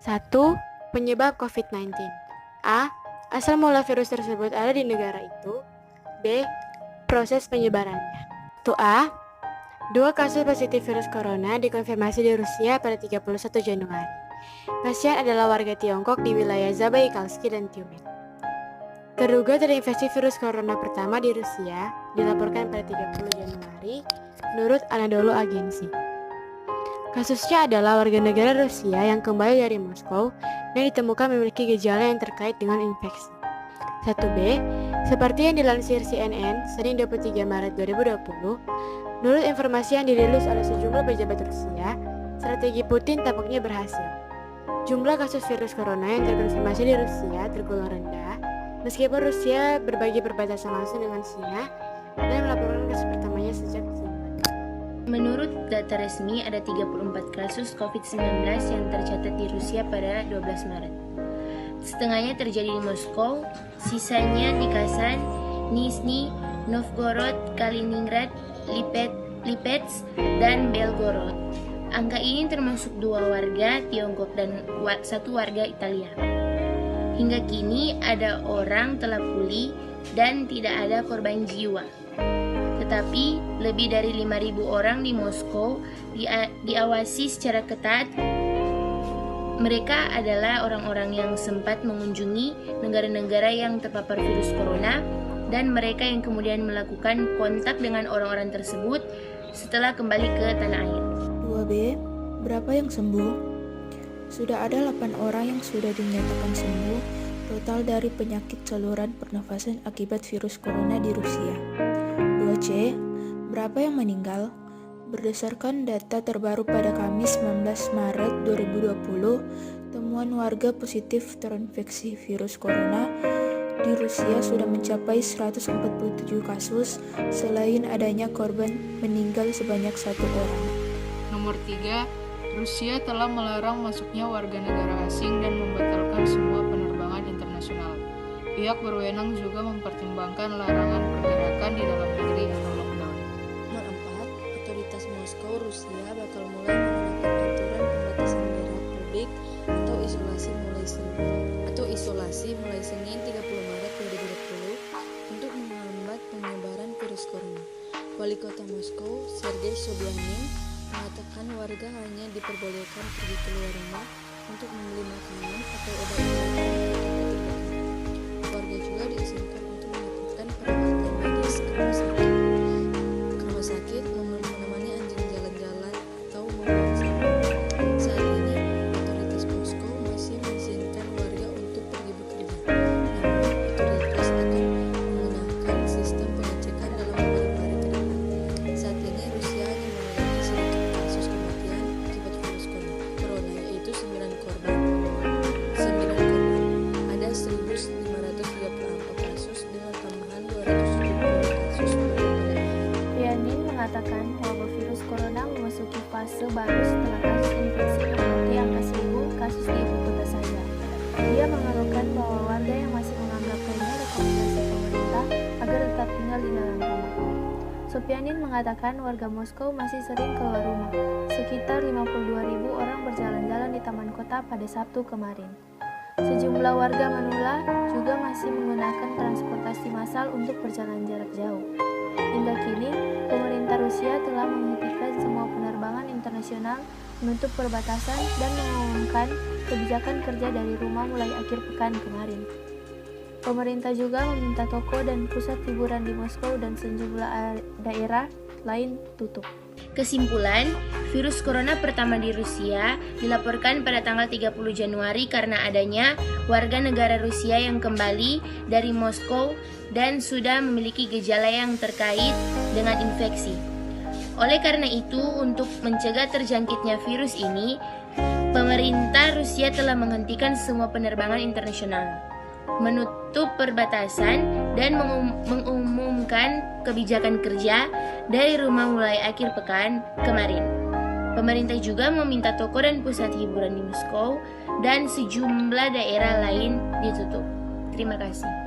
1. Penyebab COVID-19. A. Asal mula virus tersebut ada di negara itu. B. Proses penyebarannya. 1A. 2 kasus positif virus corona dikonfirmasi di Rusia pada 31 Januari. Pasien adalah warga Tiongkok di wilayah Zabaikalsky dan Tyumen. Terduga terinfeksi virus corona pertama di Rusia dilaporkan pada 30 Januari menurut Anadolu Agency. Kasusnya adalah warga negara Rusia yang kembali dari Moskow dan ditemukan memiliki gejala yang terkait dengan infeksi. 1B, seperti yang dilansir CNN Senin 23 Maret 2020, menurut informasi yang dirilis oleh sejumlah pejabat Rusia, strategi Putin tampaknya berhasil. Jumlah kasus virus corona yang terkonfirmasi di Rusia tergolong rendah, meskipun Rusia berbagi perbatasan langsung dengan China dan melaporkan kasus pertamanya sejak Juni. Menurut data resmi, ada 34 kasus COVID-19 yang tercatat di Rusia pada 12 Maret. Setengahnya terjadi di Moskow, sisanya di Kazan, Nizhny Novgorod, Kaliningrad, Lipetsk, dan Belgorod. Angka ini termasuk 2 warga Tiongkok dan 1 warga Italia. Hingga kini ada orang telah pulih dan tidak ada korban jiwa. Tetapi lebih dari 5.000 orang di Moskow diawasi secara ketat. Mereka adalah orang-orang yang sempat mengunjungi negara-negara yang terpapar virus corona dan mereka yang kemudian melakukan kontak dengan orang-orang tersebut setelah kembali ke tanah air. 2B, berapa yang sembuh? Sudah ada 8 orang yang sudah dinyatakan sembuh total dari penyakit saluran pernafasan akibat virus corona di Rusia. 2C, berapa yang meninggal? Berdasarkan data terbaru pada Kamis 19 Maret 2020, temuan warga positif terinfeksi virus corona di Rusia sudah mencapai 147 kasus, selain adanya korban meninggal sebanyak 1 orang. Nomor 3, Rusia telah melarang masuknya warga negara asing dan membatalkan semua penerbangan internasional. Pihak berwenang juga mempertimbangkan larangan pergerakan di dalam negeri atau lockdown. Nomor 4, otoritas Moskow, Rusia bakal mulai menerapkan aturan pembatasan gerak publik atau isolasi mulai Senin 30 Maret 2020 untuk menghambat penyebaran virus corona. Wali Kota Moskow, Sergei Sobyanin, mengatakan warga hanya diperbolehkan pergi keluar rumah untuk membeli makanan atau obat-obatan. Warga juga diizinkan untuk melakukan perawatan medis ke rumah sakit. Menemani anjing jalan-jalan atau membuang sampah. Saat ini, otoritas Moskow masih mengizinkan warga untuk pergi bekerja. Namun, otoritas akan menggunakan sistem pengecekan dalam beberapa hari ke depan. Saat ini, Rusia hanya mengalami sedikit kasus kematian akibat virus corona, yaitu 9 korban. Ada 1.534 kasus dengan tambahan 270 kasus Sobyanin mengatakan bahwa virus corona memasuki fase baru setelah kasus infeksi mendekati angka 1.000 kasus di ibu kota saja. Dia mengeluhkan bahwa warga yang masih menganggap remeh rekomendasi pemerintah agar tetap tinggal di dalam rumah. Sobyanin mengatakan warga Moskow masih sering keluar rumah. Sekitar 52.000 orang berjalan-jalan di taman kota pada Sabtu kemarin. Sejumlah warga Manula juga masih menggunakan transportasi massal untuk berjalan jarak jauh. Hingga kini, pemerintah Rusia telah menghentikan semua penerbangan internasional, menutup perbatasan, dan mengumumkan kebijakan kerja dari rumah mulai akhir pekan kemarin. Pemerintah juga meminta toko dan pusat hiburan di Moskow dan sejumlah daerah lain tutup. Kesimpulan, virus corona pertama di Rusia dilaporkan pada tanggal 30 Januari karena adanya warga negara Rusia yang kembali dari Moskow dan sudah memiliki gejala yang terkait dengan infeksi. Oleh karena itu, untuk mencegah terjangkitnya virus ini, pemerintah Rusia telah menghentikan semua penerbangan internasional, menutup perbatasan, dan mengumumkan kebijakan kerja dari rumah mulai akhir pekan kemarin. Pemerintah juga meminta toko dan pusat hiburan di Moskow dan sejumlah daerah lain ditutup. Terima kasih.